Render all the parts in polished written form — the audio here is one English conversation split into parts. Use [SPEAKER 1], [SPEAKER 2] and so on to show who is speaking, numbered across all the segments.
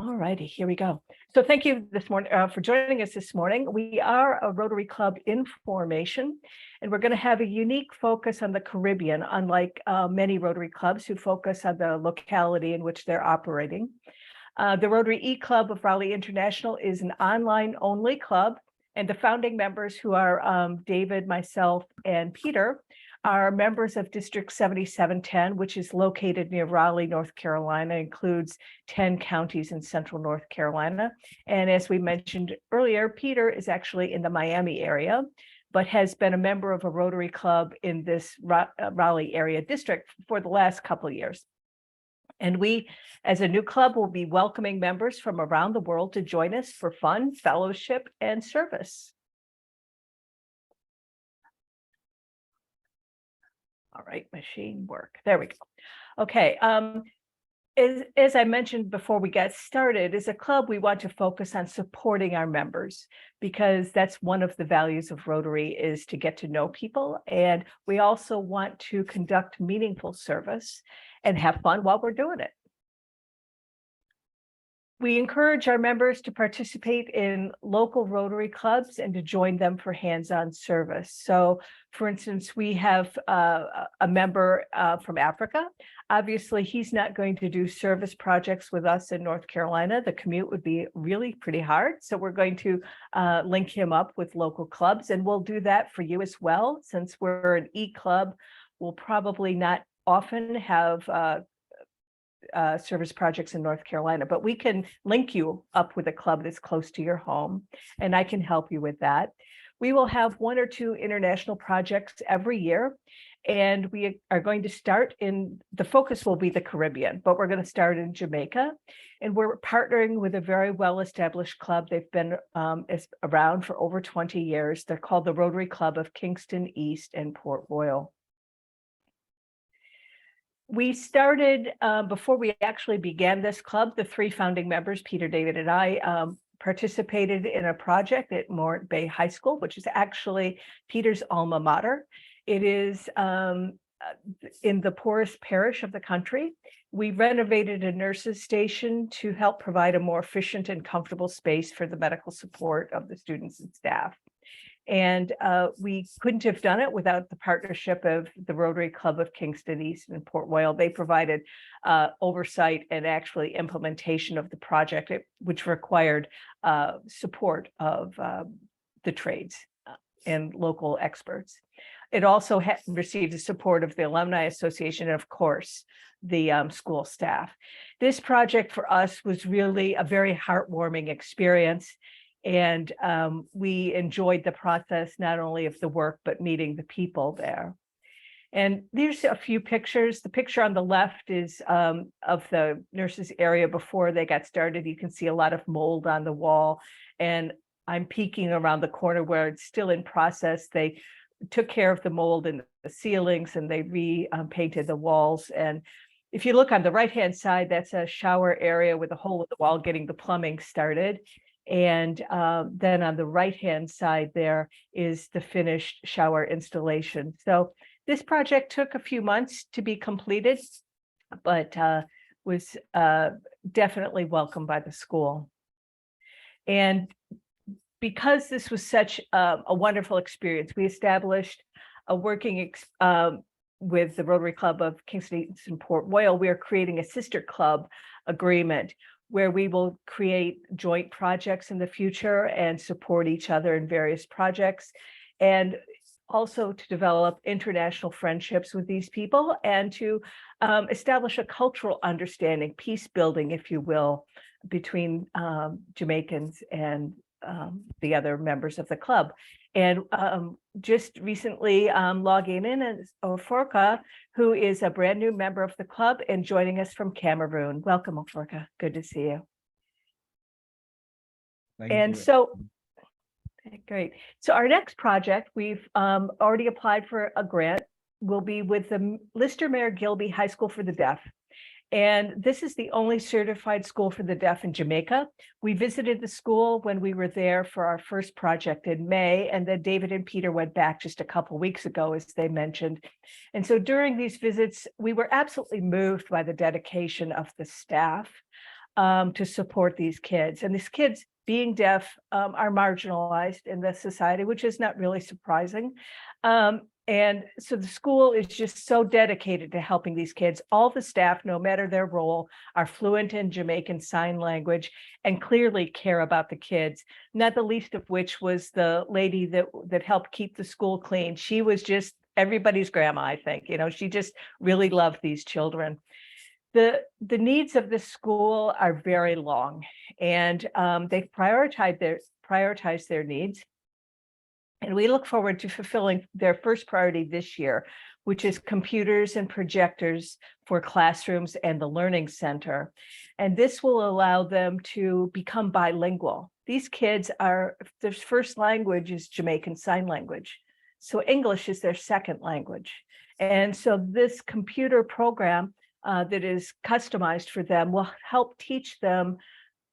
[SPEAKER 1] All righty, here we go. So thank you this morning for joining us this morning. We are a Rotary Club in formation, and we're going to have a unique focus on the Caribbean, unlike many Rotary clubs who focus on the locality in which they're operating. The Rotary E-Club of Raleigh International is an online-only club, and the founding members, who are David, myself, and Peter, are members of District 7710, which is located near Raleigh, North Carolina, includes 10 counties in central North Carolina. And as we mentioned earlier, Peter is actually in the Miami area, but has been a member of a Rotary Club in this Raleigh area district for the last couple of years. And we, as a new club, will be welcoming members from around the world to join us for fun, fellowship, and service. All right, machine work. There we go. Okay. As I mentioned before we got started, as a club, we want to focus on supporting our members, because that's one of the values of Rotary, is to get to know people. And we also want to conduct meaningful service and have fun while we're doing it. We encourage our members to participate in local Rotary clubs and to join them for hands-on service. So, for instance, we have a member from Africa. Obviously, he's not going to do service projects with us in North Carolina. The commute would be really pretty hard. So we're going to link him up with local clubs, and we'll do that for you as well. Since we're an E-Club, we'll probably not often have service projects in North Carolina, but we can link you up with a club that's close to your home, and I can help you with that. We will have 1 or 2 international projects every year, and we are going to start the focus will be the Caribbean, but we're going to start in Jamaica, and we're partnering with a very well-established club. They've been around for over 20 years. They're called the Rotary Club of Kingston East and Port Royal. We started, before we actually began this club, the 3 founding members, Peter, David, and I, participated in a project at Morant Bay High School, which is actually Peter's alma mater. It is in the poorest parish of the country. We renovated a nurse's station to help provide a more efficient and comfortable space for the medical support of the students and staff. And we couldn't have done it without the partnership of the Rotary Club of Kingston East and Port Royal. They provided oversight and actually implementation of the project, which required support of the trades and local experts. It also received the support of the Alumni Association and, of course, the school staff. This project for us was really a very heartwarming experience. And we enjoyed the process, not only of the work, but meeting the people there. And there's a few pictures. The picture on the left is of the nurses area before they got started. You can see a lot of mold on the wall. And I'm peeking around the corner where it's still in process. They took care of the mold in the ceilings, and they repainted the walls. And if you look on the right-hand side, that's a shower area with a hole in the wall getting the plumbing started. And then on the right-hand side there is the finished shower installation. So this project took a few months to be completed, but was definitely welcomed by the school. And because this was such a wonderful experience, we established a working with the Rotary Club of Kingston East and Port Royal. We are creating a sister club agreement where we will create joint projects in the future and support each other in various projects, and also to develop international friendships with these people, and to establish a cultural understanding, peace building, if you will, between Jamaicans and the other members of the club. And just recently logging in is Oforka, who is a brand new member of the club and joining us from Cameroon. Welcome, Oforka. Good to see you.
[SPEAKER 2] Thank you.
[SPEAKER 1] So, great. So our next project, we've already applied for a grant, will be with the Lister Mayor Gilby High School for the Deaf. And this is the only certified school for the deaf in Jamaica. We visited the school when we were there for our first project in May, and then David and Peter went back just a couple weeks ago, as they mentioned. And so during these visits, we were absolutely moved by the dedication of the staff. to support these kids. And these kids, being deaf, are marginalized in this society, which is not really surprising. And so the school is just so dedicated to helping these kids. All the staff, no matter their role, are fluent in Jamaican Sign Language and clearly care about the kids, not the least of which was the lady that helped keep the school clean. She was just everybody's grandma, I think. She just really loved these children. The needs of this school are very long, and they've prioritized their needs. And we look forward to fulfilling their first priority this year, which is computers and projectors for classrooms and the Learning Center. And this will allow them to become bilingual. These kids their first language is Jamaican Sign Language. So English is their second language. And so this computer program that is customized for them will help teach them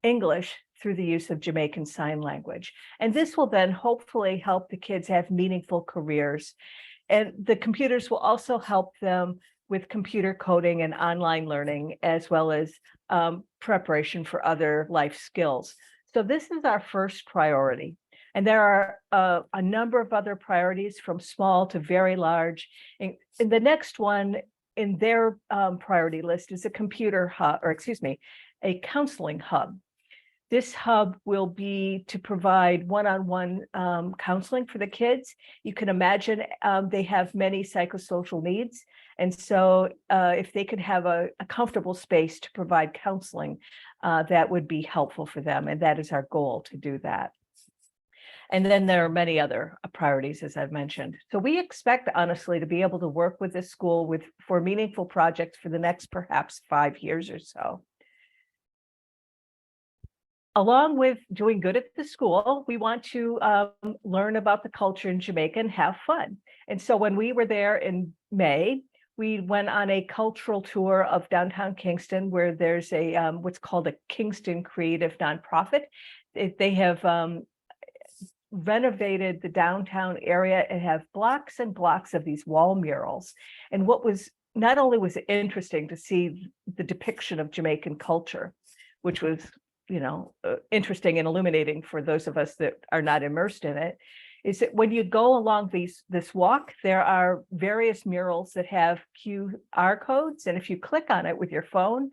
[SPEAKER 1] English through the use of Jamaican Sign Language. And this will then hopefully help the kids have meaningful careers. And the computers will also help them with computer coding and online learning, as well as preparation for other life skills. So this is our first priority. And there are a number of other priorities from small to very large. And the next one in their priority list is a counseling hub. This hub will be to provide one-on-one counseling for the kids. You can imagine they have many psychosocial needs. And so if they could have a comfortable space to provide counseling, that would be helpful for them. And that is our goal, to do that. And then there are many other priorities, as I've mentioned. So we expect, honestly, to be able to work with this school for meaningful projects for the next perhaps 5 years or so. Along with doing good at the school, we want to learn about the culture in Jamaica and have fun. And so when we were there in May, we went on a cultural tour of downtown Kingston, where there's a what's called a Kingston Creative Nonprofit. They have renovated the downtown area and have blocks and blocks of these wall murals. And not only was it interesting to see the depiction of Jamaican culture, which was interesting and illuminating for those of us that are not immersed in it, is that when you go along this walk, there are various murals that have QR codes. And if you click on it with your phone,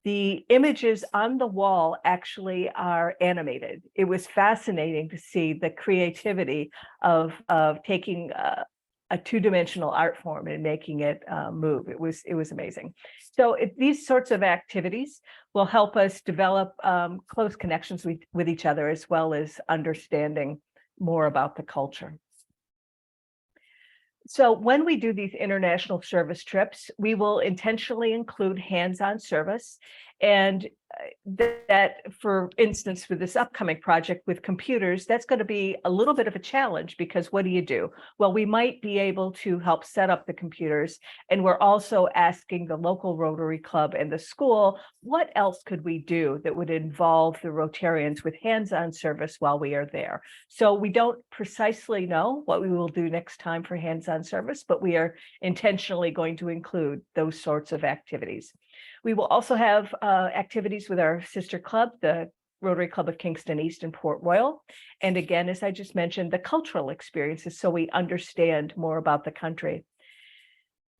[SPEAKER 1] the images on the wall actually are animated. It was fascinating to see the creativity of taking a two-dimensional art form and making it move. It was amazing. So these sorts of activities will help us develop close connections with each other, as well as understanding more about the culture. So when we do these international service trips, we will intentionally include hands-on service. And that, for instance, for this upcoming project with computers, that's going to be a little bit of a challenge, because what do you do? Well, we might be able to help set up the computers. And we're also asking the local Rotary Club and the school, what else could we do that would involve the Rotarians with hands-on service while we are there? So we don't precisely know what we will do next time for hands-on service, but we are intentionally going to include those sorts of activities. We will also have activities with our sister club, the Rotary Club of Kingston East and Port Royal. And again, as I just mentioned, the cultural experiences, so we understand more about the country.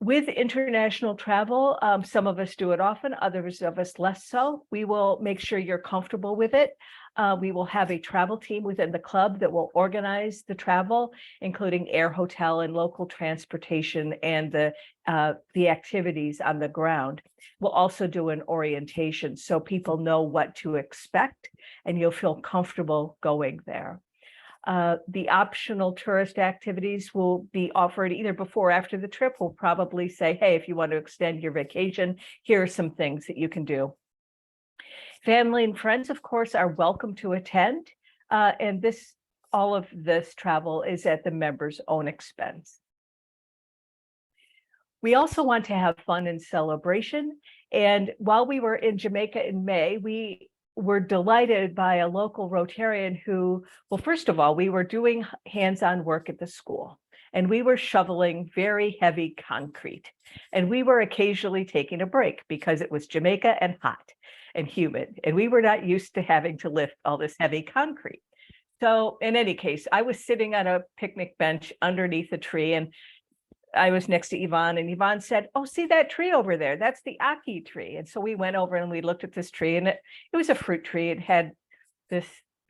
[SPEAKER 1] With international travel, some of us do it often, others of us less so. We will make sure you're comfortable with it. We will have a travel team within the club that will organize the travel, including air, hotel, and local transportation, and the activities on the ground. We'll also do an orientation so people know what to expect and you'll feel comfortable going there. The optional tourist activities will be offered either before or after the trip. We'll probably say, hey, if you want to extend your vacation, here are some things that you can do. Family and friends, of course, are welcome to attend. And all of this travel is at the members' own expense. We also want to have fun and celebration. And while we were in Jamaica in May, we were delighted by a local Rotarian who, well, first of all, we were doing hands-on work at the school, and we were shoveling very heavy concrete. And we were occasionally taking a break because it was Jamaica and hot. and humid, and we were not used to having to lift all this heavy concrete. So in any case, I was sitting on a picnic bench underneath a tree, and I was next to Yvonne, and Yvonne said, "Oh, see that tree over there? That's the Aki tree." And so we went over and we looked at this tree, and it was a fruit tree. It had this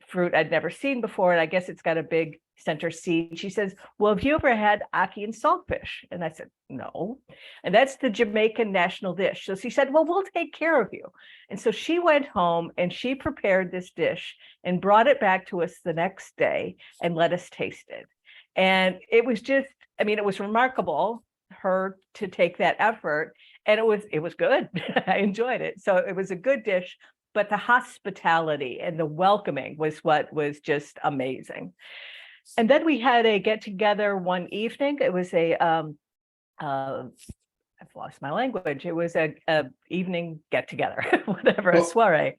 [SPEAKER 1] fruit I'd never seen before, and I guess it's got a big center seed. She says, "Well, have you ever had Aki and saltfish?" And I said, "No." And that's the Jamaican national dish. So she said, "Well, we'll take care of you." And so she went home and she prepared this dish and brought it back to us the next day and let us taste it. And it was just, I mean, it was remarkable her to take that effort, and it was good. I enjoyed it. So it was a good dish, but the hospitality and the welcoming was what was just amazing. And then we had a get together one evening. It was I've lost my language. It was a evening get together, whatever, a soiree.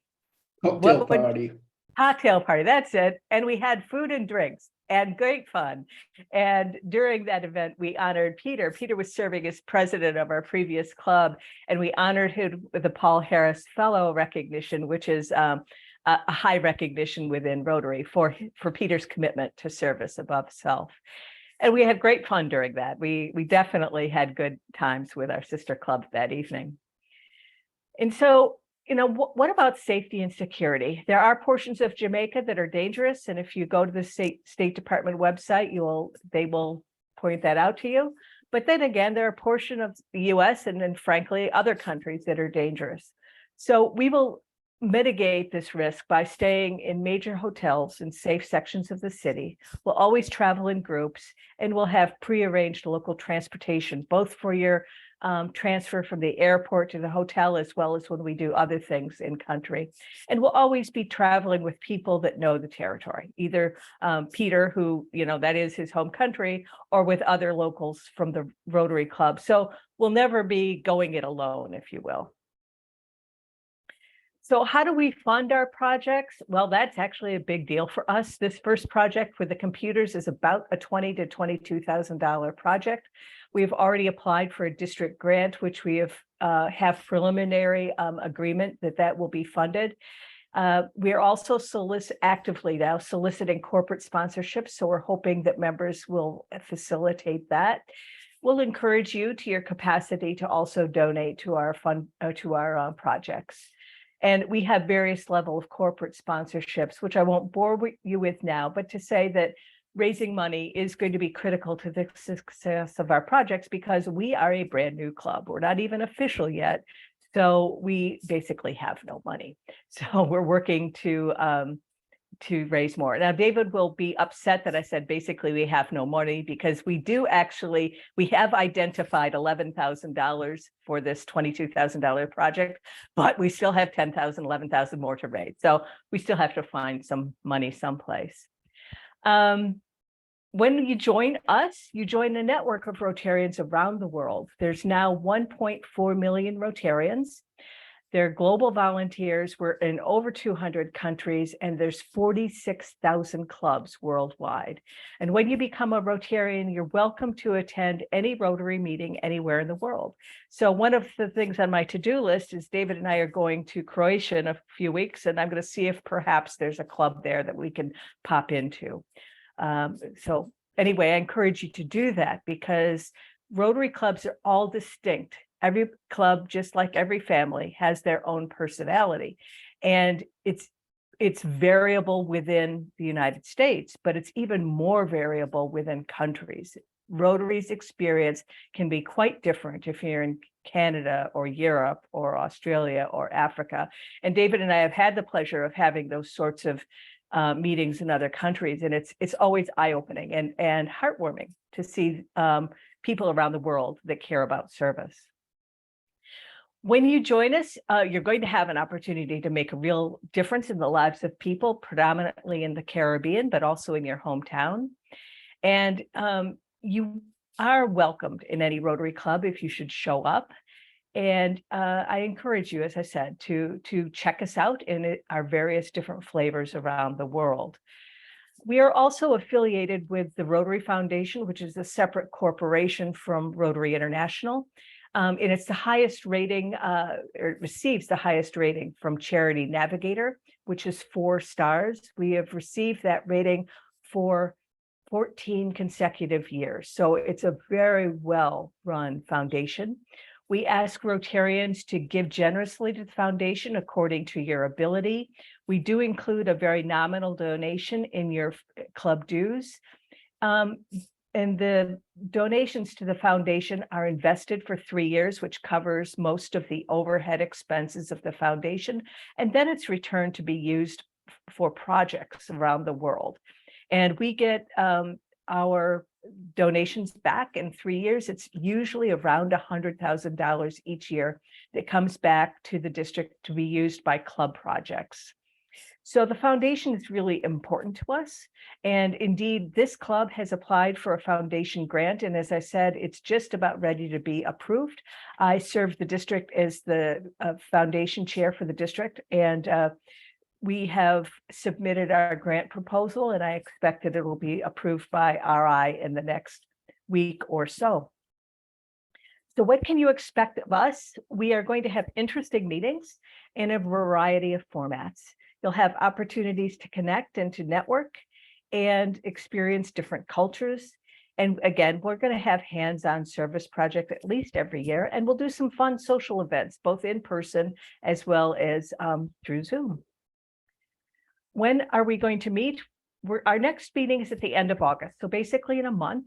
[SPEAKER 2] Cocktail party.
[SPEAKER 1] Cocktail party, that's it. And we had food and drinks and great fun. And during that event, we honored Peter. Peter was serving as president of our previous club, and we honored him with the Paul Harris Fellow recognition, which is a high recognition within Rotary for Peter's commitment to service above self. And we had great fun during that. We definitely had good times with our sister club that evening. And so, what about safety and security? There are portions of Jamaica that are dangerous, and if you go to the State Department website, they will point that out to you. But then again, there are portions of the U.S. and then, frankly, other countries that are dangerous. So we will mitigate this risk by staying in major hotels in safe sections of the city. We'll always travel in groups, and we'll have prearranged local transportation, both for your transfer from the airport to the hotel, as well as when we do other things in country. And we'll always be traveling with people that know the territory, either Peter, who, that is his home country, or with other locals from the Rotary Club. So we'll never be going it alone, if you will. So how do we fund our projects? Well, that's actually a big deal for us. This first project with the computers is about a $20,000 to $22,000 project. We've already applied for a district grant, which we have preliminary agreement that will be funded. We are also actively now soliciting corporate sponsorships, so we're hoping that members will facilitate that. We'll encourage you to your capacity to also donate to our projects. And we have various levels of corporate sponsorships, which I won't bore you with now, but to say that raising money is going to be critical to the success of our projects, because we are a brand new club. We're not even official yet. So we basically have no money. So we're working to raise more. Now, David will be upset that I said basically we have no money, because we have identified $11,000 for this $22,000 project, but we still have $10,000, $11,000 more to raise. So we still have to find some money someplace. When you join us, you join a network of Rotarians around the world. There's now 1.4 million Rotarians. They're global volunteers. We're in over 200 countries, and there's 46,000 clubs worldwide. And when you become a Rotarian, you're welcome to attend any Rotary meeting anywhere in the world. So one of the things on my to-do list is David and I are going to Croatia in a few weeks, and I'm going to see if perhaps there's a club there that we can pop into. So anyway, I encourage you to do that, because Rotary clubs are all distinct. Every club, just like every family, has their own personality, and it's variable within the United States, but it's even more variable within countries. Rotary's experience can be quite different if you're in Canada or Europe or Australia or Africa. And David and I have had the pleasure of having those sorts of meetings in other countries, and it's always eye-opening and heartwarming to see people around the world that care about service. When you join us, you're going to have an opportunity to make a real difference in the lives of people, predominantly in the Caribbean, but also in your hometown. And you are welcomed in any Rotary Club if you should show up. And I encourage you, as I said, to check us out in our various different flavors around the world. We are also affiliated with the Rotary Foundation, which is a separate corporation from Rotary International. And it's the highest rating, or it receives the highest rating from Charity Navigator, which is 4 stars. We have received that rating for 14 consecutive years. So it's a very well-run foundation. We ask Rotarians to give generously to the foundation according to your ability. We do include a very nominal donation in your club dues. And the donations to the foundation are invested for 3 years, which covers most of the overhead expenses of the foundation. And then it's returned to be used for projects around the world. And we get our donations back in 3 years. It's usually around $100,000 each year that comes back to the district to be used by club projects. So the foundation is really important to us. And indeed, this club has applied for a foundation grant. And as I said, it's just about ready to be approved. I serve the district as the foundation chair for the district. And we have submitted our grant proposal, and I expect that it will be approved by RI in the next week or so. So what can you expect of us? We are going to have interesting meetings in a variety of formats. You'll have opportunities to connect and to network and experience different cultures. And again, we're going to have hands-on service project at least every year, and we'll do some fun social events, both in person as well as through Zoom. When are we going to meet? Our next meeting is at the end of August, so basically in a month.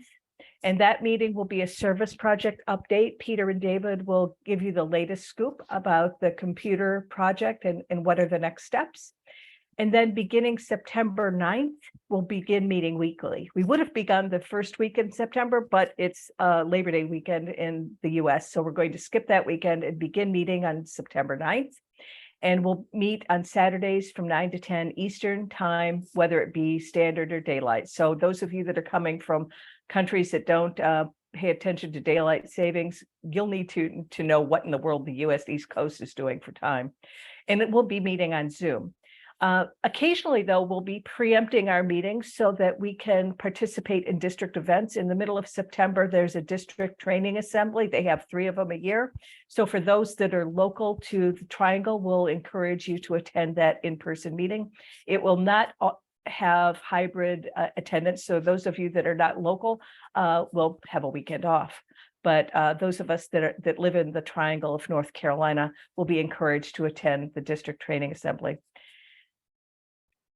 [SPEAKER 1] And that meeting will be a service project update. Peter and David will give you the latest scoop about the computer project and what are the next steps. And then beginning September 9th, we'll begin meeting weekly. We would have begun the first week in September, but it's Labor Day weekend in the US. So we're going to skip that weekend and begin meeting on September 9th. And we'll meet on Saturdays from 9 to 10 Eastern time, whether it be standard or daylight. So those of you that are coming from countries that don't pay attention to daylight savings, you'll need to know what in the world the US East Coast is doing for time. And it will be meeting on Zoom. Occasionally, though, we'll be preempting our meetings so that we can participate in district events. In the middle of September, there's a district training assembly. They have 3 of them a year. So for those that are local to the Triangle, we'll encourage you to attend that in-person meeting. It will not have hybrid attendance. So those of you that are not local will have a weekend off. But those of us that live in the Triangle of North Carolina will be encouraged to attend the district training assembly.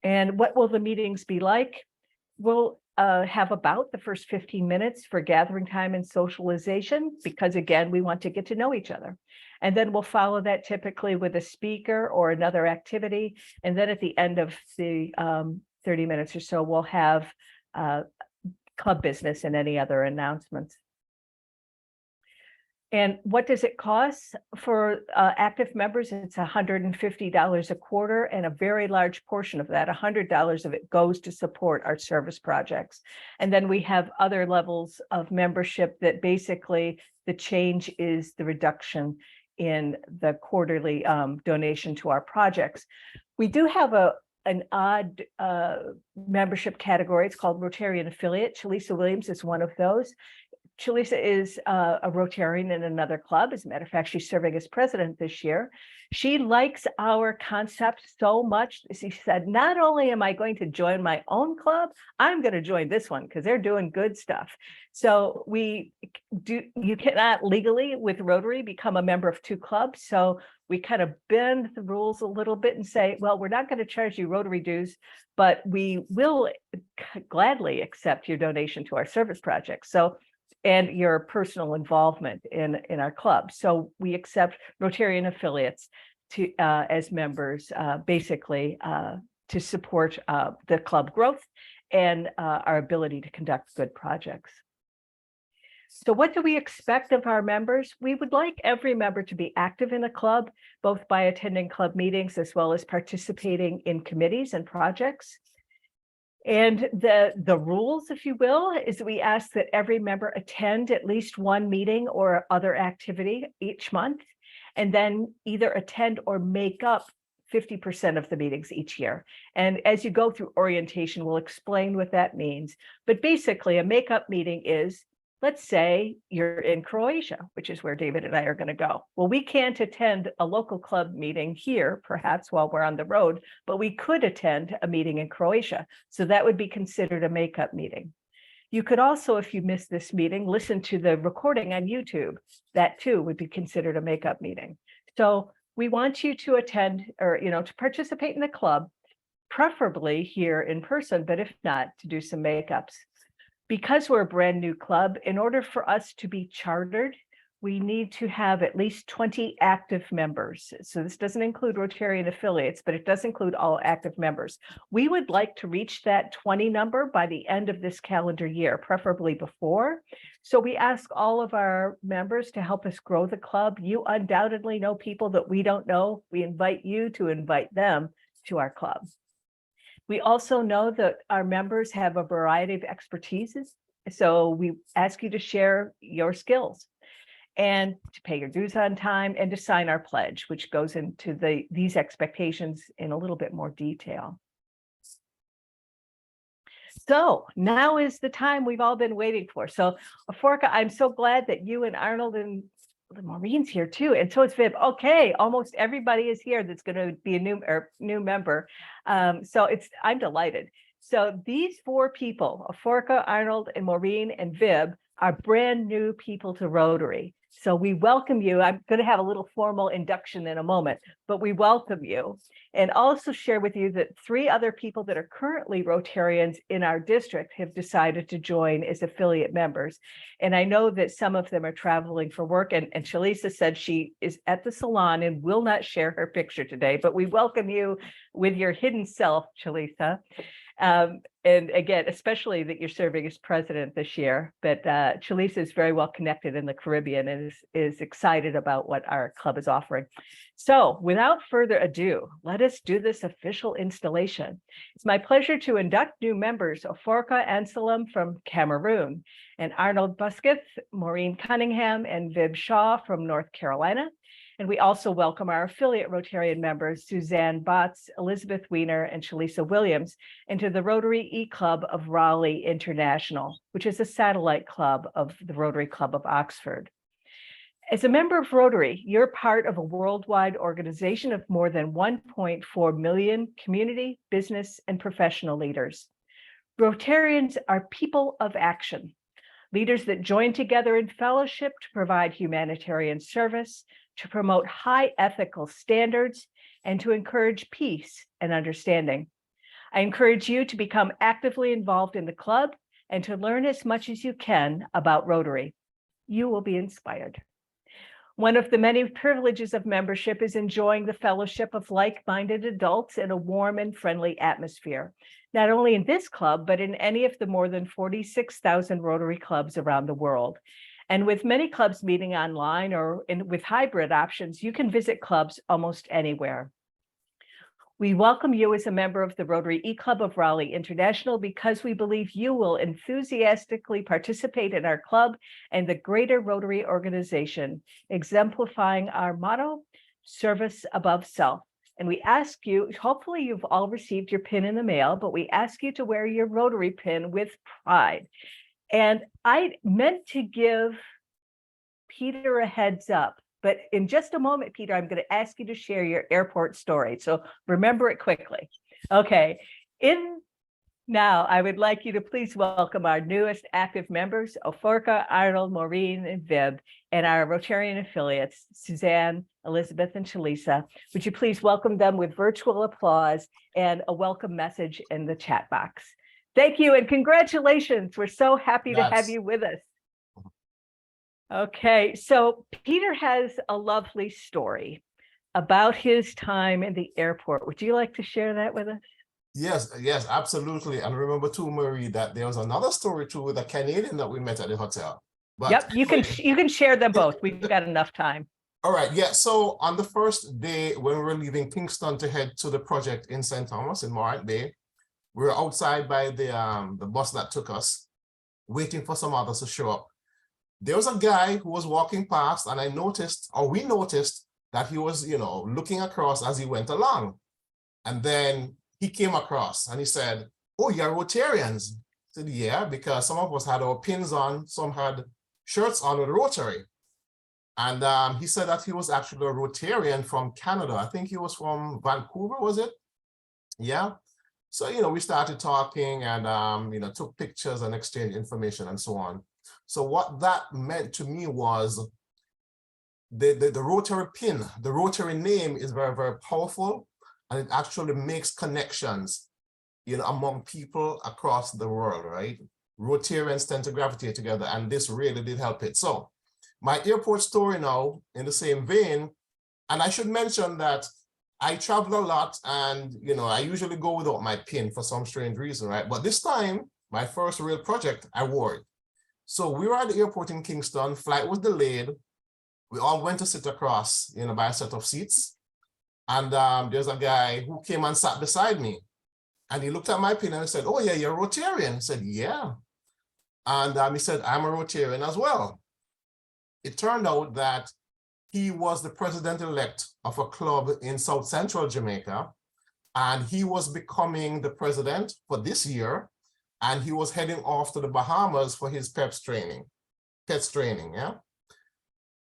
[SPEAKER 1] And what will the meetings be like? We'll have about the first 15 minutes for gathering time and socialization, because again, we want to get to know each other. And then we'll follow that typically with a speaker or another activity. And then at the end of the 30 minutes or so, we'll have club business and any other announcements. And what does it cost for active members? It's $150 a quarter, and a very large portion of that, $100 of it, goes to support our service projects. And then we have other levels of membership that basically the change is the reduction in the quarterly donation to our projects. We do have an odd membership category. It's called Rotarian Affiliate. Chalisa Williams is one of those. Chalisa is a Rotarian in another club. As a matter of fact, she's serving as president this year. She likes our concept so much. She said, not only am I going to join my own club, I'm going to join this one because they're doing good stuff. So you cannot legally with Rotary become a member of 2 clubs. So we kind of bend the rules a little bit and say, well, we're not going to charge you Rotary dues, but we will gladly accept your donation to our service project. So and your personal involvement in our club. So we accept Rotarian affiliates to as members, basically to support the club growth and our ability to conduct good projects. So what do we expect of our members? We would like every member to be active in a club, both by attending club meetings as well as participating in committees and projects. And the rules, if you will, is we ask that every member attend at least 1 meeting or other activity each month, and then either attend or make up 50% of the meetings each year. And as you go through orientation, we'll explain what that means. But basically, a makeup meeting is let's say you're in Croatia, which is where David and I are going to go. Well, we can't attend a local club meeting here, perhaps while we're on the road, but we could attend a meeting in Croatia. So that would be considered a makeup meeting. You could also, if you missed this meeting, listen to the recording on YouTube. That too would be considered a makeup meeting. So we want you to attend or, to participate in the club, preferably here in person, but if not, to do some makeups. Because we're a brand new club, in order for us to be chartered, we need to have at least 20 active members. So this doesn't include Rotarian affiliates, but it does include all active members. We would like to reach that 20 number by the end of this calendar year, preferably before. So we ask all of our members to help us grow the club. You undoubtedly know people that we don't know. We invite you to invite them to our club. We also know that our members have a variety of expertises. So we ask you to share your skills and to pay your dues on time and to sign our pledge, which goes into these expectations in a little bit more detail. So now is the time we've all been waiting for. So Aforka, I'm so glad that you and Arnold and Maureen's here too, and so is Viv. Okay, almost everybody is here that's going to be a new member. So I'm delighted. So these 4 people, Aforka, Arnold, and Maureen, and Viv, are brand new people to Rotary. So we welcome you. I'm going to have a little formal induction in a moment, but we welcome you. And also share with you that 3 other people that are currently Rotarians in our district have decided to join as affiliate members. And I know that some of them are traveling for work. And Shalisa said she is at the salon and will not share her picture today, but we welcome you with your hidden self, Shalisa. And again, especially that you're serving as president this year, but Chalisa is very well connected in the Caribbean and is excited about what our club is offering. So without further ado, let us do this official installation. It's my pleasure to induct new members, Aforka Anselm from Cameroon, and Arnold Busketh, Maureen Cunningham, and Viv Shaw from North Carolina. And we also welcome our affiliate Rotarian members, Suzanne Botts, Elizabeth Weiner, and Shalisa Williams, into the Rotary E-Club of Raleigh International, which is a satellite club of the Rotary Club of Oxford. As a member of Rotary, you're part of a worldwide organization of more than 1.4 million community, business, and professional leaders. Rotarians are people of action, leaders that join together in fellowship to provide humanitarian service, to promote high ethical standards, and to encourage peace and understanding. I encourage you to become actively involved in the club and to learn as much as you can about Rotary. You will be inspired. One of the many privileges of membership is enjoying the fellowship of like-minded adults in a warm and friendly atmosphere, not only in this club, but in any of the more than 46,000 Rotary clubs around the world. And with many clubs meeting online or with hybrid options, you can visit clubs almost anywhere. We welcome you as a member of the Rotary E-Club of Raleigh International because we believe you will enthusiastically participate in our club and the greater Rotary organization, exemplifying our motto, service above self. And we ask you, hopefully you've all received your pin in the mail, but we ask you to wear your Rotary pin with pride. And I meant to give Peter a heads up, but in just a moment, Peter, I'm going to ask you to share your airport story. So remember it quickly. Okay. Now, I would like you to please welcome our newest active members, Aforka, Arnold, Maureen, and Viv, and our Rotarian affiliates, Suzanne, Elizabeth, and Shalisa. Would you please welcome them with virtual applause and a welcome message in the chat box. Thank you and congratulations. We're so happy to have you with us. Okay, so Peter has a lovely story about his time in the airport. Would you like to share that with us?
[SPEAKER 3] Yes, absolutely. And remember too, Marie, that there was another story too with a Canadian that we met at the hotel. But
[SPEAKER 1] yep, you can share them both. We've got enough time.
[SPEAKER 3] All right, yeah. So on the first day when we were leaving Kingston to head to the project in St. Thomas in Morant Bay, we were outside by the bus that took us, waiting for some others to show up. There was a guy who was walking past, and we noticed that he was, looking across as he went along. And then he came across and he said, "Oh, you're Rotarians." I said, yeah, because some of us had our pins on, some had shirts on with Rotary. And he said that he was actually a Rotarian from Canada. I think he was from Vancouver, was it? Yeah. So, we started talking and, took pictures and exchanged information and so on. So what that meant to me was the Rotary pin, the Rotary name is very, very powerful, and it actually makes connections, among people across the world, right? Rotarians tend to gravitate together, and this really did help it. So my airport story now, in the same vein, and I should mention that I travel a lot, and I usually go without my pin for some strange reason, right? But this time, my first real project, I wore it. So we were at the airport in Kingston, flight was delayed. We all went to sit across, by a set of seats. And there's a guy who came and sat beside me. And he looked at my pin and he said, "Oh yeah, you're a Rotarian." I said, "Yeah." And he said, "I'm a Rotarian as well." It turned out that he was the president-elect of a club in South Central Jamaica, and he was becoming the president for this year, and he was heading off to the Bahamas for his PEPS training, yeah?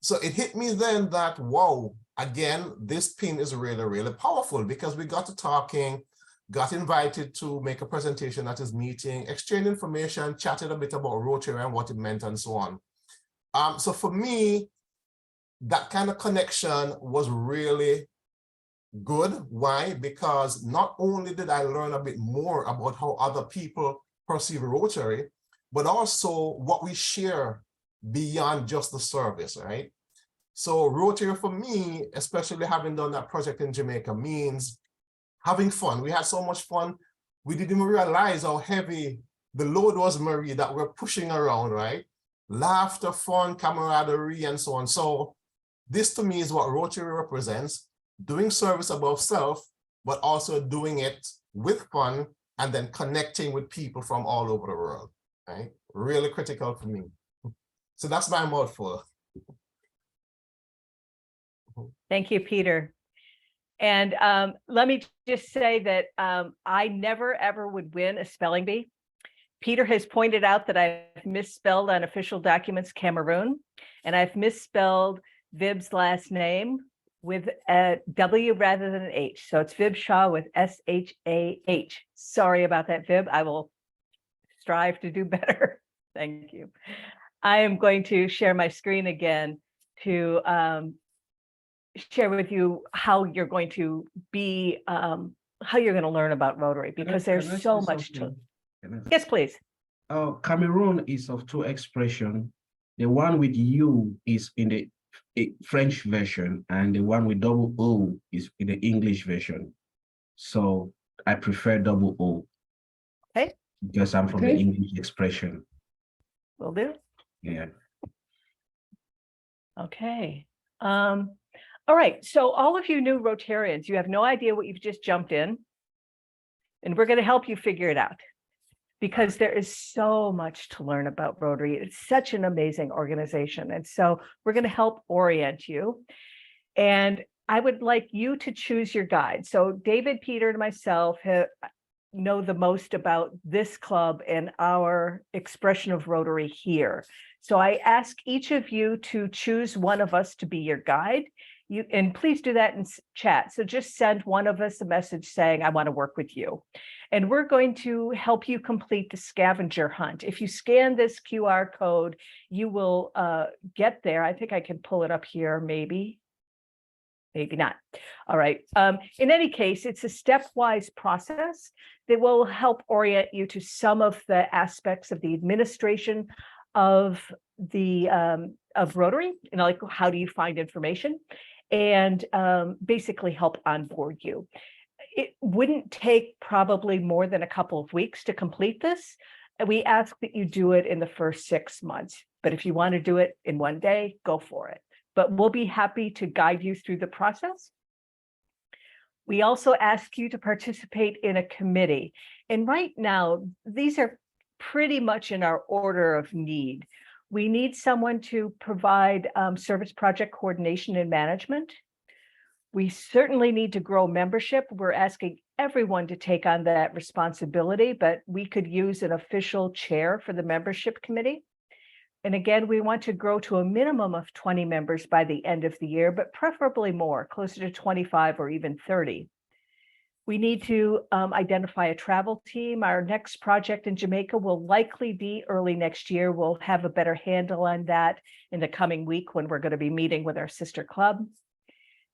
[SPEAKER 3] So it hit me then that, wow, again, this pin is really, really powerful, because we got to talking, got invited to make a presentation at his meeting, exchanged information, chatted a bit about Rotary and what it meant and so on. So for me, that kind of connection was really good. Why? Because not only did I learn a bit more about how other people perceive Rotary, but also what we share beyond just the service, right? So Rotary for me, especially having done that project in Jamaica, means having fun. We had so much fun. We didn't even realize how heavy the load was, Marie, that we're pushing around, right? Laughter, fun, camaraderie, and so on. So this to me is what Rotary represents: doing service above self, but also doing it with fun and then connecting with people from all over the world, right? Really critical for me. So that's my mouthful.
[SPEAKER 1] Thank you, Peter. And let me just say that I never, ever would win a spelling bee. Peter has pointed out that I've misspelled on official documents Cameroon, and I've misspelled Vib's last name with a W rather than an H. So it's Vib Shah with S-H-A-H. Sorry about that, Vib. I will strive to do better. Thank you. I am going to share my screen again to share with you how you're going to be, how you're going to learn about Rotary, because there's so much to. Yes, please.
[SPEAKER 2] Cameroon is of two expressions. The one with U is in the French version, and the one with double O is in the English version. So I prefer double O.
[SPEAKER 1] Okay.
[SPEAKER 2] Because I'm from the English expression.
[SPEAKER 1] Will do.
[SPEAKER 2] Yeah.
[SPEAKER 1] Okay. All right. So all of you new Rotarians, you have no idea what you've just jumped in, and we're going to help you figure it out, because there is so much to learn about Rotary. It's such an amazing organization. And so we're going to help orient you. And I would like you to choose your guide. So David, Peter, and myself know the most about this club and our expression of Rotary here. So I ask each of you to choose one of us to be your guide. And please do that in chat. So just send one of us a message saying, "I want to work with you." And we're going to help you complete the scavenger hunt. If you scan this QR code, you will get there. I think I can pull it up here, maybe not. All right. In any case, it's a stepwise process that will help orient you to some of the aspects of the administration of the of Rotary, like how do you find information, and basically help onboard you. It wouldn't take probably more than a couple of weeks to complete this. And we ask that you do it in the first 6 months. But if you want to do it in one day, go for it. But we'll be happy to guide you through the process. We also ask you to participate in a committee. And right now, these are pretty much in our order of need. We need someone to provide service project coordination and management. We certainly need to grow membership. We're asking everyone to take on that responsibility, but we could use an official chair for the membership committee. And again, we want to grow to a minimum of 20 members by the end of the year, but preferably more, closer to 25 or even 30. We need to identify a travel team. Our next project in Jamaica will likely be early next year. We'll have a better handle on that in the coming week when we're going to be meeting with our sister club.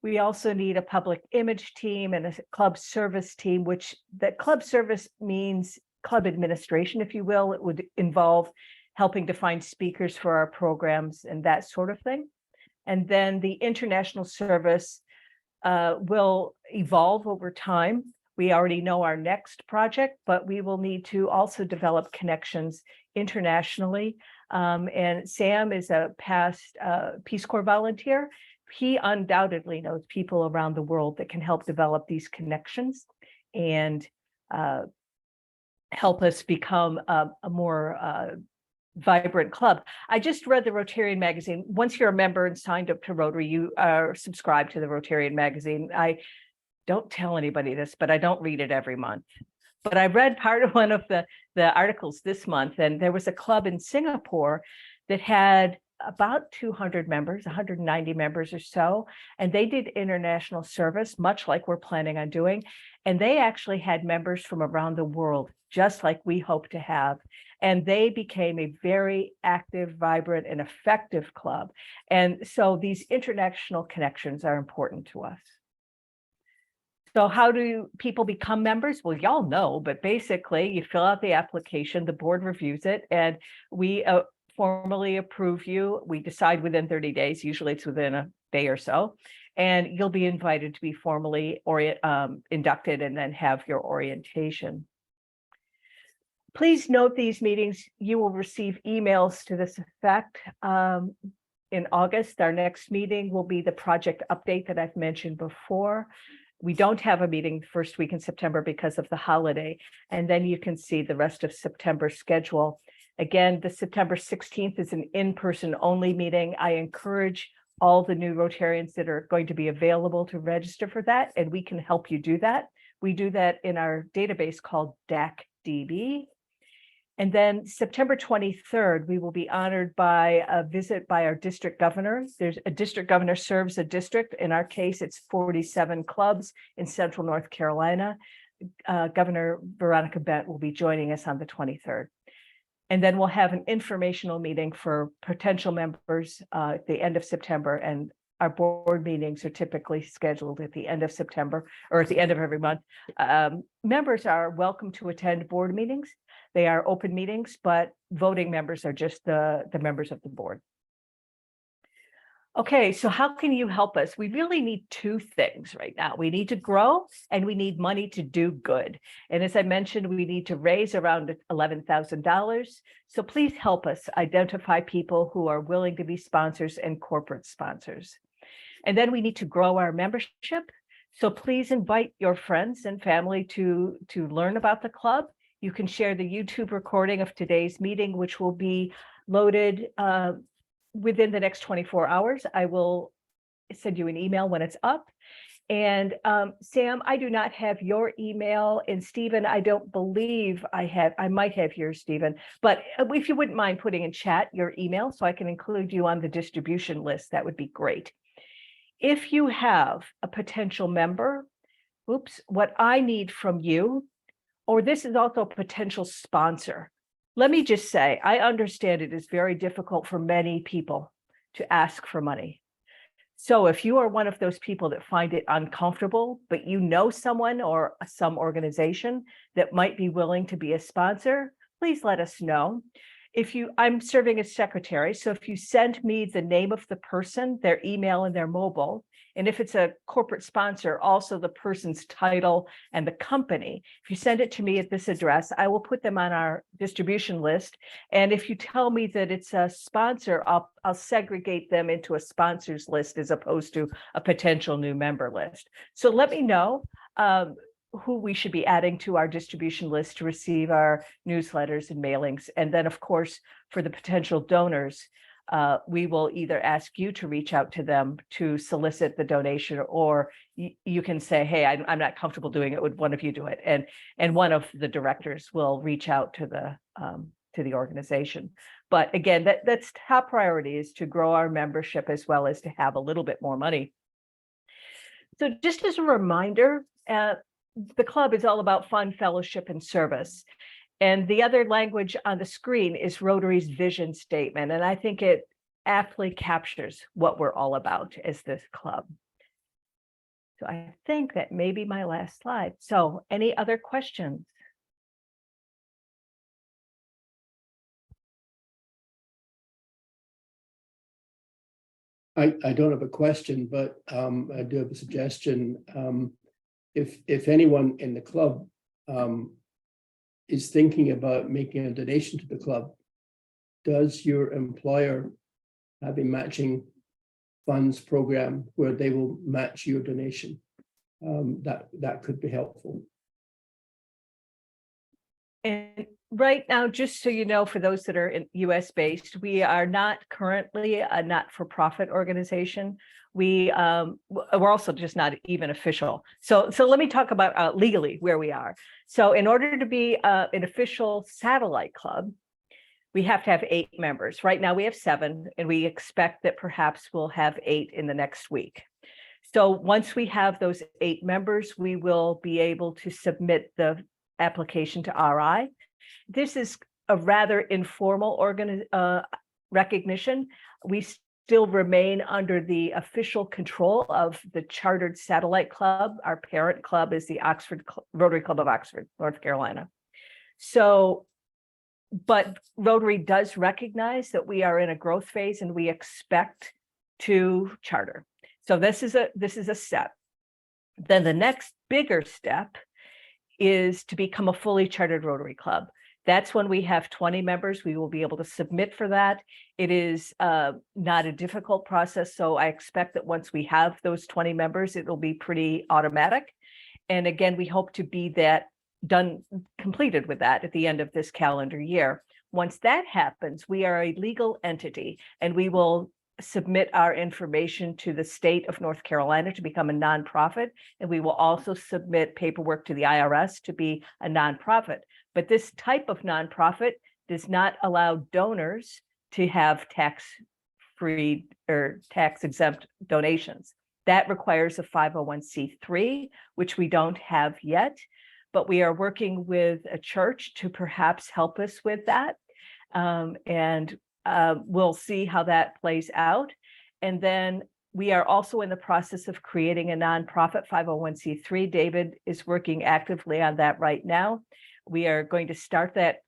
[SPEAKER 1] We also need a public image team and a club service team, which that club service means club administration, if you will. It would involve helping to find speakers for our programs and that sort of thing. And then the international service will evolve over time. We already know our next project, but we will need to also develop connections internationally. And Sam is a past Peace Corps volunteer. He undoubtedly knows people around the world that can help develop these connections and help us become a more vibrant club. I just read the Rotarian magazine. Once you're a member and signed up to Rotary, you are subscribed to the Rotarian magazine. I don't tell anybody this, but I don't read it every month. But I read part of one of the articles this month, and there was a club in Singapore that had about 200 members, 190 members or so, and they did international service, much like we're planning on doing. And they actually had members from around the world, just like we hope to have. And they became a very active, vibrant, and effective club. And so these international connections are important to us. So how do people become members? Well, y'all know, but basically you fill out the application, the board reviews it, and we formally approve you. We decide within 30 days, usually it's within a day or so, and you'll be invited to be formally inducted and then have your orientation. Please note these meetings, you will receive emails to this effect. In August, our next meeting will be the project update that I've mentioned before. We don't have a meeting the first week in September because of the holiday, and then you can see the rest of September schedule. Again, the September 16th is an in-person only meeting. I encourage all the new Rotarians that are going to be available to register for that, and we can help you do that. We do that in our database called DACDB. And then September 23rd, we will be honored by a visit by our district governor. There's a district governor serves a district. In our case, it's 47 clubs in Central North Carolina. Governor Veronica Bent will be joining us on the 23rd. And then we'll have an informational meeting for potential members at the end of September. And our board meetings are typically scheduled at the end of September or at the end of every month. Members are welcome to attend board meetings. They are open meetings, but voting members are just the members of the board. Okay, so how can you help us? We really need two things right now. We need to grow and we need money to do good. And as I mentioned, we need to raise around $11,000. So please help us identify people who are willing to be sponsors and corporate sponsors. And then we need to grow our membership. So please invite your friends and family to learn about the club. You can share the YouTube recording of today's meeting, which will be loaded within the next 24 hours. I will send you an email when it's up. And Sam, I do not have your email, and Stephen, I don't believe I have. I might have yours, Stephen, but if you wouldn't mind putting in chat your email so I can include you on the distribution list, that would be great. If you have a potential member, what I need from you, or this is also a potential sponsor. Let me just say, I understand it is very difficult for many people to ask for money. So if you are one of those people that find it uncomfortable, but you know someone or some organization that might be willing to be a sponsor, please let us know. I'm serving as secretary, so if you send me the name of the person, their email and their mobile, and if it's a corporate sponsor, also the person's title and the company, if you send it to me at this address, I will put them on our distribution list. And if you tell me that it's a sponsor, I'll segregate them into a sponsors list as opposed to a potential new member list. So let me know who we should be adding to our distribution list to receive our newsletters and mailings. And then, of course, for the potential donors, we will either ask you to reach out to them to solicit the donation, or you can say, hey, I'm not comfortable doing it. Would one of you do it? And one of the directors will reach out to the organization. But again, that's top priority, is to grow our membership as well as to have a little bit more money. So just as a reminder, the club is all about fun, fellowship, and service. And the other language on the screen is Rotary's vision statement. And I think it aptly captures what we're all about as this club. So I think that may be my last slide. So any other questions?
[SPEAKER 4] I don't have a question, but I do have a suggestion. If anyone in the club is thinking about making a donation to the club, does your employer have a matching funds program where they will match your donation? That could be helpful.
[SPEAKER 1] And right now, just so you know, for those that are in US based, we are not currently a not-for-profit organization. We're also just not even official. So let me talk about legally where we are. So in order to be an official satellite club, we have to have 8 members. Right now we have 7, and we expect that perhaps we'll have 8 in the next week. So once we have those 8 members, we will be able to submit the application to RI. This is a rather informal recognition. We still remain under the official control of the chartered satellite club. Our parent club is the Rotary Club of Oxford, North Carolina. So, but Rotary does recognize that we are in a growth phase, and we expect to charter. So this is a step. Then the next bigger step is to become a fully chartered Rotary Club. That's when we have 20 members. We will be able to submit for that. It is not a difficult process. So I expect that once we have those 20 members, it will be pretty automatic. And again, we hope to be completed with that at the end of this calendar year. Once that happens, we are a legal entity, and we will submit our information to the state of North Carolina to become a nonprofit, and we will also submit paperwork to the IRS to be a nonprofit. But this type of nonprofit does not allow donors to have tax-free or tax-exempt donations. That requires a 501c3, which we don't have yet, but we are working with a church to perhaps help us with that. We'll see how that plays out. And then we are also in the process of creating a nonprofit 501c3. David is working actively on that right now. We are going to start that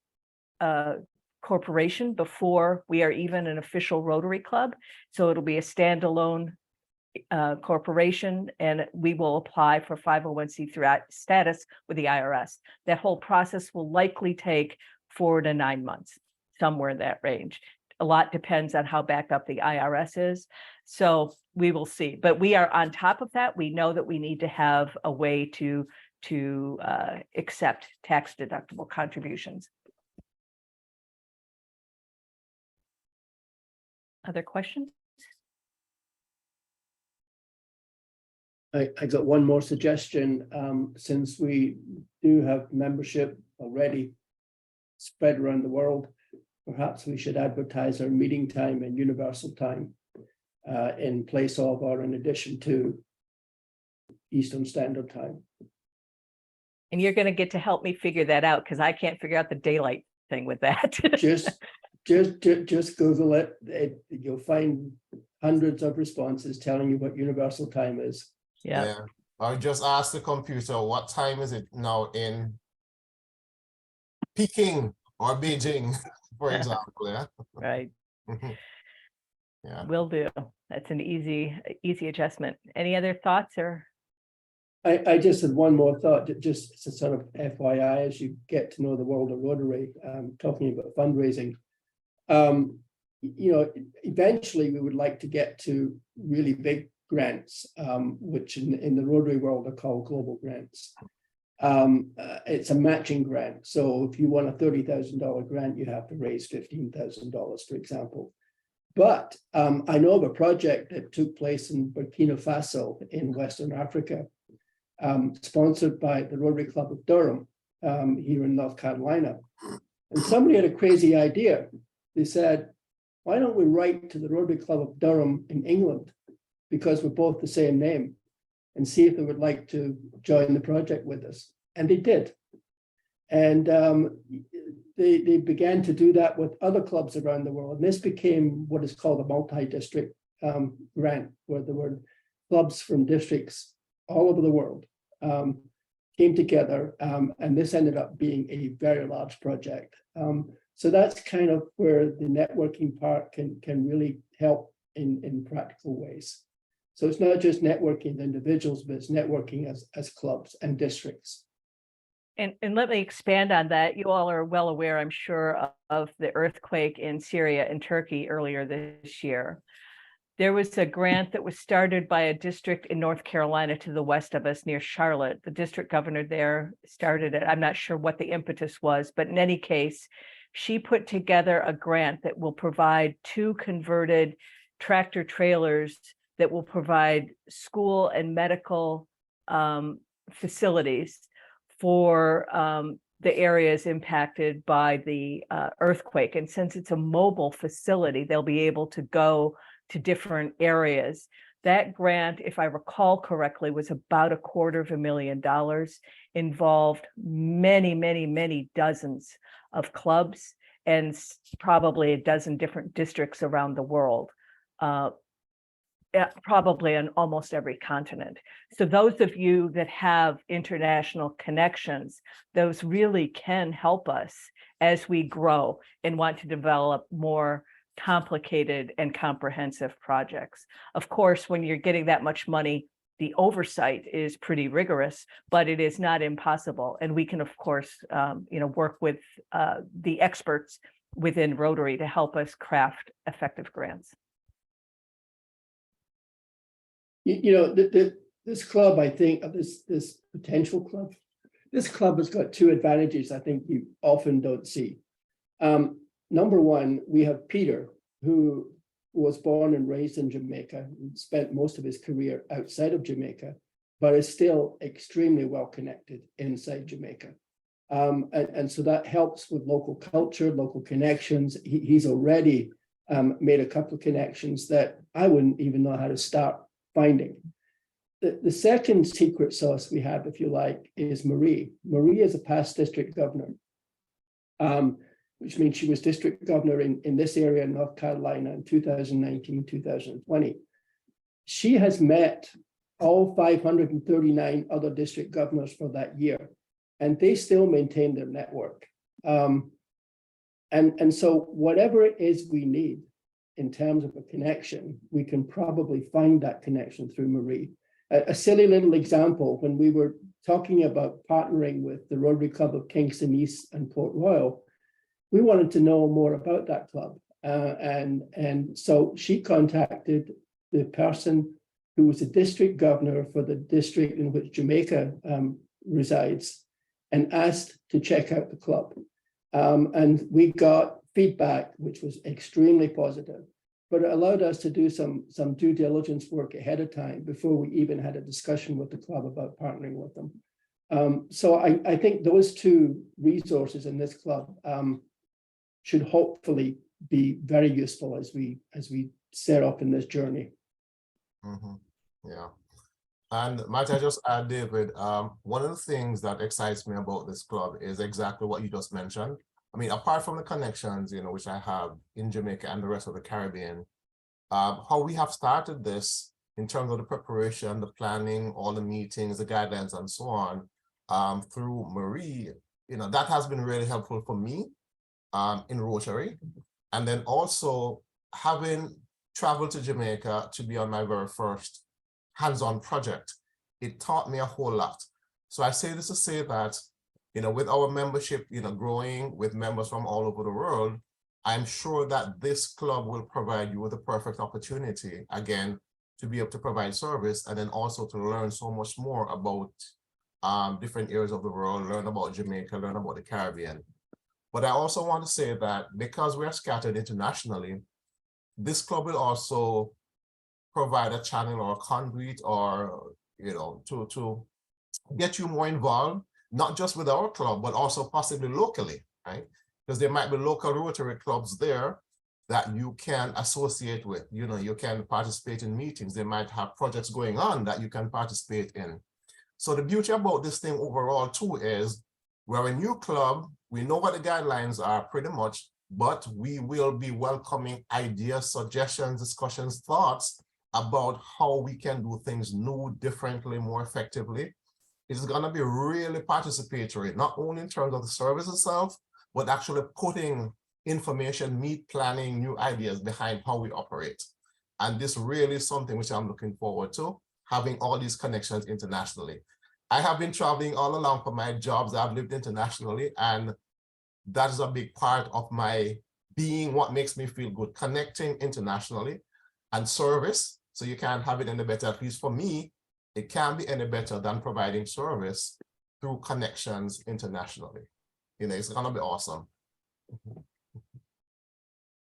[SPEAKER 1] corporation before we are even an official Rotary Club. So it'll be a standalone corporation, and we will apply for 501c3 status with the IRS. That whole process will likely take 4 to 9 months, somewhere in that range. A lot depends on how backed up the IRS is. So we will see. But we are on top of that. We know that we need to have a way to accept tax deductible contributions. Other questions?
[SPEAKER 4] I got one more suggestion. Since we do have membership already spread around the world, perhaps we should advertise our meeting time in Universal Time in place of or in addition to Eastern Standard Time.
[SPEAKER 1] And you're going to get to help me figure that out, because I can't figure out the daylight thing with that.
[SPEAKER 4] just Google it. You'll find hundreds of responses telling you what Universal Time is.
[SPEAKER 1] Yeah.
[SPEAKER 3] Or just ask the computer, what time is it now in Peking or Beijing, for example. Yeah.
[SPEAKER 1] Right.
[SPEAKER 3] Yeah.
[SPEAKER 1] Will do. That's an easy adjustment. Any other thoughts or?
[SPEAKER 4] I just had one more thought, just as a sort of FYI, as you get to know the world of Rotary, talking about fundraising. Eventually we would like to get to really big grants, which in the Rotary world are called global grants. It's a matching grant. So if you want a $30,000 grant, you have to raise $15,000, for example. But I know of a project that took place in Burkina Faso in Western Africa, sponsored by the Rotary Club of Durham here in North Carolina. And somebody had a crazy idea. They said, why don't we write to the Rotary Club of Durham in England, because we're both the same name, and see if they would like to join the project with us. And they did. And they began to do that with other clubs around the world. And this became what is called a multi-district grant, where there were clubs from districts all over the world came together. And this ended up being a very large project. So that's kind of where the networking part can really help in practical ways. So it's not just networking the individuals, but it's networking as clubs and districts.
[SPEAKER 1] And let me expand on that. You all are well aware, I'm sure, of the earthquake in Syria and Turkey earlier this year. There was a grant that was started by a district in North Carolina to the west of us near Charlotte. The district governor there started it. I'm not sure what the impetus was, but in any case, she put together a grant that will provide 2 converted tractor trailers that will provide school and medical facilities for the areas impacted by the earthquake. And since it's a mobile facility, they'll be able to go to different areas. That grant, if I recall correctly, was about $250,000, involved many dozens of clubs and probably a dozen different districts around the world. Probably on almost every continent. So those of you that have international connections, those really can help us as we grow and want to develop more complicated and comprehensive projects. Of course, when you're getting that much money, the oversight is pretty rigorous, but it is not impossible. And we can, of course, work with the experts within Rotary to help us craft effective grants.
[SPEAKER 4] This club, I think, this potential club, this club has got 2 advantages I think you often don't see. Number one, we have Peter, who was born and raised in Jamaica and spent most of his career outside of Jamaica, but is still extremely well connected inside Jamaica. And so that helps with local culture, local connections. He's already made a couple of connections that I wouldn't even know how to start finding. The second secret sauce we have, if you like, is Marie. Marie is a past district governor, which means she was district governor in this area in North Carolina in 2019, 2020. She has met all 539 other district governors for that year, and they still maintain their network. And so whatever it is we need in terms of a connection, we can probably find that connection through Marie. A silly little example, when we were talking about partnering with the Rotary Club of Kingston East and Port Royal, we wanted to know more about that club. And so she contacted the person who was the district governor for the district in which Jamaica resides and asked to check out the club. And we got feedback, which was extremely positive, but it allowed us to do some due diligence work ahead of time before we even had a discussion with the club about partnering with them. So I think those 2 resources in this club should hopefully be very useful as we set up in this journey.
[SPEAKER 3] Yeah. And might I just add, David, one of the things that excites me about this club is exactly what you just mentioned. I mean, apart from the connections, which I have in Jamaica and the rest of the Caribbean, how we have started this in terms of the preparation, the planning, all the meetings, the guidelines, and so on, through Marie, that has been really helpful for me in Rotary. And then also having traveled to Jamaica to be on my very first hands-on project, it taught me a whole lot. So I say this to say that, with our membership, growing with members from all over the world, I'm sure that this club will provide you with a perfect opportunity, again, to be able to provide service and then also to learn so much more about different areas of the world, learn about Jamaica, learn about the Caribbean. But I also want to say that because we're scattered internationally, this club will also provide a channel or a conduit or, to get you more involved, not just with our club, but also possibly locally, right? Because there might be local Rotary clubs there that you can associate with. You can participate in meetings. They might have projects going on that you can participate in. So the beauty about this thing overall too is we're a new club. We know what the guidelines are pretty much, but we will be welcoming ideas, suggestions, discussions, thoughts about how we can do things new, differently, more effectively. It's going to be really participatory, not only in terms of the service itself, but actually putting information, meet planning, new ideas behind how we operate. And this really is something which I'm looking forward to, having all these connections internationally. I have been traveling all along for my jobs. I've lived internationally, and that is a big part of my being, what makes me feel good, connecting internationally and service. So you can't have it any better, at least for me, it can't be any better than providing service through connections internationally. It's gonna be awesome.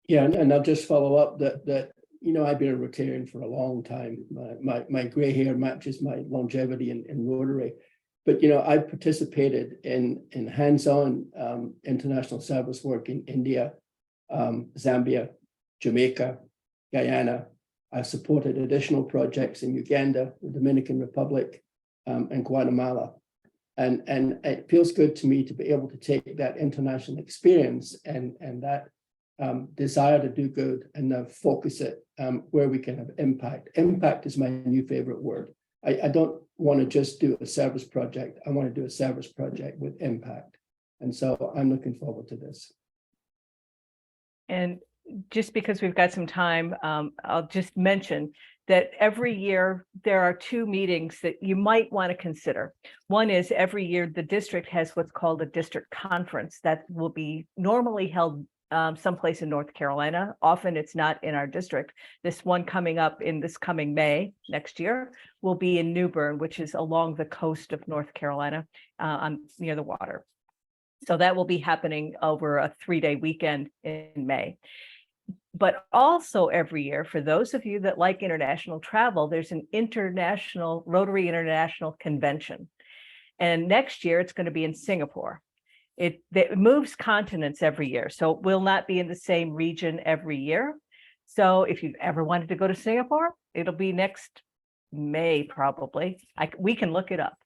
[SPEAKER 4] Yeah, and I'll just follow up that I've been a Rotarian for a long time. My gray hair matches my longevity in Rotary. But I've participated in hands-on international service work in India, Zambia, Jamaica, Guyana. I've supported additional projects in Uganda, the Dominican Republic, and Guatemala. And it feels good to me to be able to take that international experience and that desire to do good and now focus it where we can have impact. Impact is my new favorite word. I don't want to just do a service project. I want to do a service project with impact. And so I'm looking forward to this.
[SPEAKER 1] And just because we've got some time, I'll just mention that every year there are two meetings that you might want to consider. One is every year the district has what's called a district conference that will be normally held someplace in North Carolina. Often it's not in our district. This one coming up in this coming May next year will be in New Bern, which is along the coast of North Carolina, near the water. So that will be happening over a 3-day weekend in May. But also every year, for those of you that like international travel, there's an international Rotary International Convention. And next year it's going to be in Singapore. It moves continents every year, so it will not be in the same region every year. So if you've ever wanted to go to Singapore, it'll be next May, probably. We can look it up.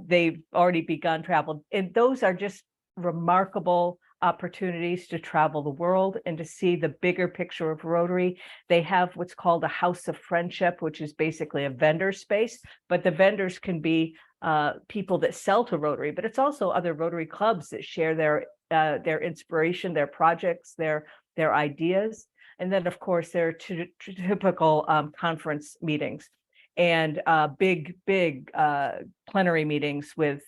[SPEAKER 1] They've already begun travel. And those are just remarkable opportunities to travel the world and to see the bigger picture of Rotary. They have what's called a House of Friendship, which is basically a vendor space, but the vendors can be people that sell to Rotary, but it's also other Rotary clubs that share their inspiration, their projects, their ideas. And then, of course, there are typical conference meetings and big plenary meetings with,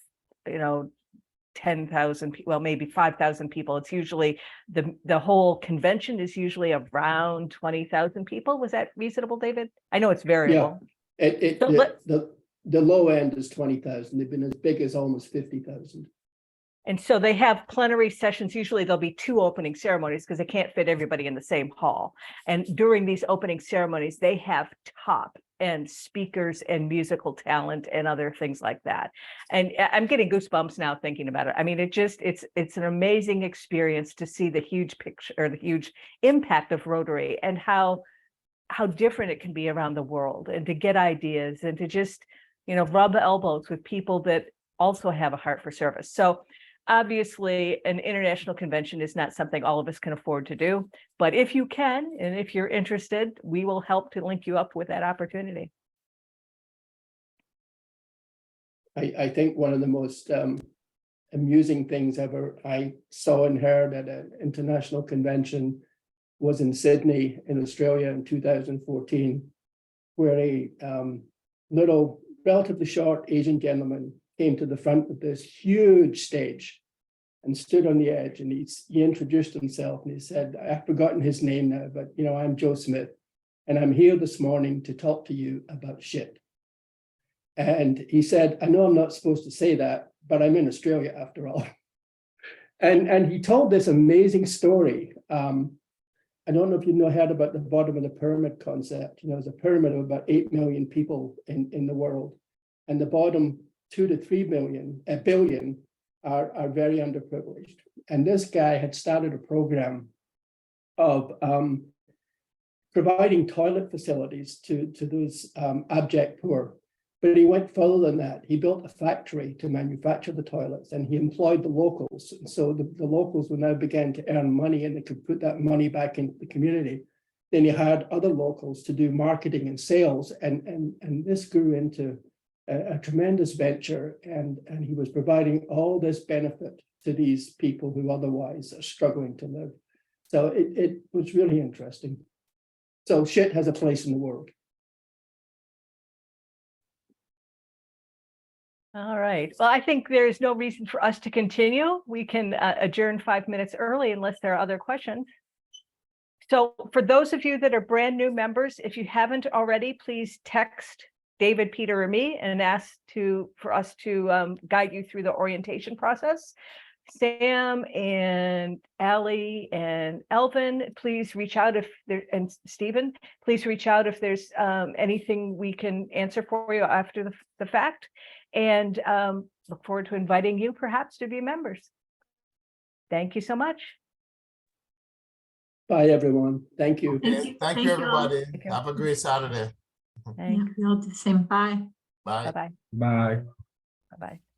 [SPEAKER 1] 10,000 people, well, maybe 5,000 people. It's usually the whole convention is usually around 20,000 people. Was that reasonable, David? I know it's variable.
[SPEAKER 4] Yeah, the low end is 20,000. They've been as big as almost 50,000.
[SPEAKER 1] And so they have plenary sessions. Usually there'll be 2 opening ceremonies because they can't fit everybody in the same hall. And during these opening ceremonies, they have top end speakers and musical talent and other things like that. And I'm getting goosebumps now thinking about it. I mean, it's an amazing experience to see the huge picture or the huge impact of Rotary and how different it can be around the world, and to get ideas and to just, rub elbows with people that also have a heart for service. So obviously, an international convention is not something all of us can afford to do, but if you can, and if you're interested, we will help to link you up with that opportunity.
[SPEAKER 4] I think one of the most amusing things ever I saw and heard at an international convention was in Sydney in Australia in 2014, where a little, relatively short Asian gentleman came to the front of this huge stage and stood on the edge, and he introduced himself and he said, I've forgotten his name now, but I'm Joe Smith, and I'm here this morning to talk to you about shit. And he said, I know I'm not supposed to say that, but I'm in Australia after all. And he told this amazing story I don't know if you heard about the bottom of the pyramid concept. There's a pyramid of about 8 million people in the world, and the bottom 2 to 3 billion are very underprivileged. And this guy had started a program of providing toilet facilities to those abject poor. But he went further than that. He built a factory to manufacture the toilets, and he employed the locals. And so the locals will now begin to earn money, and they could put that money back into the community. Then he hired other locals to do marketing and sales, and this grew into a tremendous venture. And he was providing all this benefit to these people who otherwise are struggling to live. So it was really interesting. So shit has a place in the world.
[SPEAKER 1] All right. Well, I think there's no reason for us to continue. We can adjourn 5 minutes early unless there are other questions. So for those of you that are brand new members, if you haven't already, please text David, Peter, or me and ask for us to guide you through the orientation process. Sam and Allie and Elvin, please reach out and Stephen, please reach out if there's anything we can answer for you after the fact. And look forward to inviting you perhaps to be members. Thank you so much.
[SPEAKER 4] Bye, everyone. Thank you.
[SPEAKER 3] Okay, thank you, everybody. Have a great Saturday.
[SPEAKER 1] Thanks.
[SPEAKER 5] Yeah, we all do the same. Bye.
[SPEAKER 3] Bye.
[SPEAKER 1] Bye-bye.
[SPEAKER 2] Bye.
[SPEAKER 1] Bye-bye.